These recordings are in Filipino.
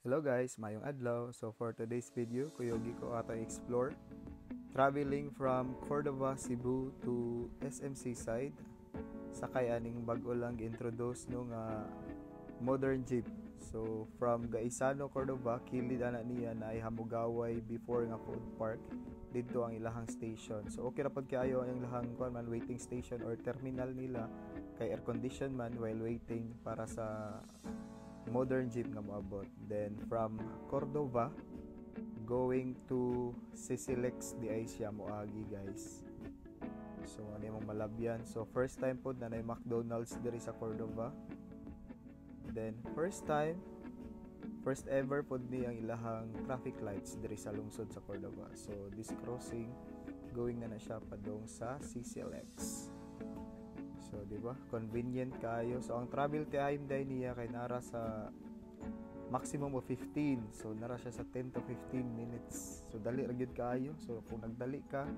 Hello guys, mayong adlaw. So for today's video, kuyogi ko ato explore traveling from Cordova, Cebu to SMC side. Sakay aning bag-o lang introduce no nga modern jeep. So from Gaisano, Cordova, kilid ana niya na ay Hamugaway before nga food park dito ang ilahang station. So okay ra pud kayo ang ilahang man waiting station or terminal nila kay air condition man while waiting para sa modern jeep nga moabot. Then from Cordova going to Sisilex di ay siya moagi guys. So ano yung malabyan. So first time po na may McDonald's diri sa Cordova. Then first ever po ni ang ilahang traffic lights diri sa lungsod sa Cordova. So this crossing going na siya padong sa Sisilex. So, di ba? Convenient kayo. So, ang travel time day niya kay nara sa maximum of 15. So, nara siya sa 10 to 15 minutes. So, dali ra gyud kayo. So, kung nagdali ka,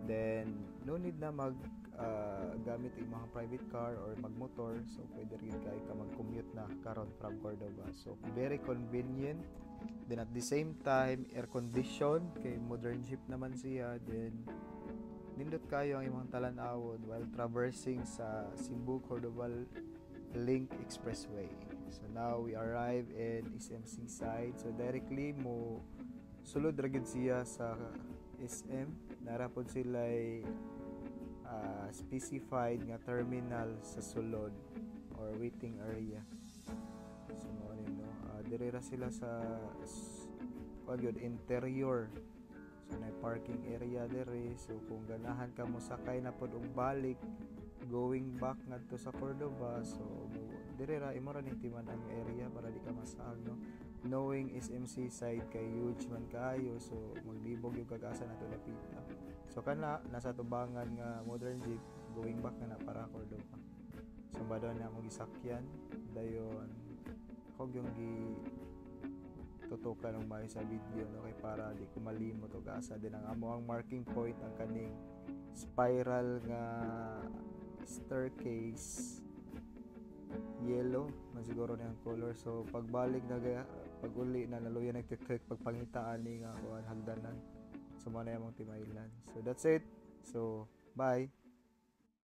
then no need na gamit yung mga private car or magmotor. So, pwede rin kayo ka mag-commute na karon from Cordova. So, very convenient. Then at the same time, air condition kay modern jeep naman siya. Then nindot kayo ang imong talan-awon while traversing sa Cebu Cordova Link Expressway. So now we arrive in SMC side. So directly mo sulod ra gid siya sa SM. Nara pod sila specified nga terminal sa sulod or waiting area. So mo no, dire ra sila sa interior. So na parking area dire. So kung ganahan ka mo sakay na pod og balik going back ngadto sa Cordova, so dire ra imo ra ning timan ang area para di ka masag no. Knowing SMC side kay huge man kaayo, so maglibog yung kagasa nato lapita. So kana nasa tubangan nga modern jeep going back na para Cordova. So badon na mo gisakyan dayon kog yung tutukan ng mayo sa video no kay para di ko malimot og asa din ang amo ang marking point ang kaning spiral nga staircase yellow man siguro na ang color. So pagbalik na pag-uli na naluya nagtikik pagpangitaan ni nga kuan hagdanan. So mo na yung timaylan. So that's it. So bye.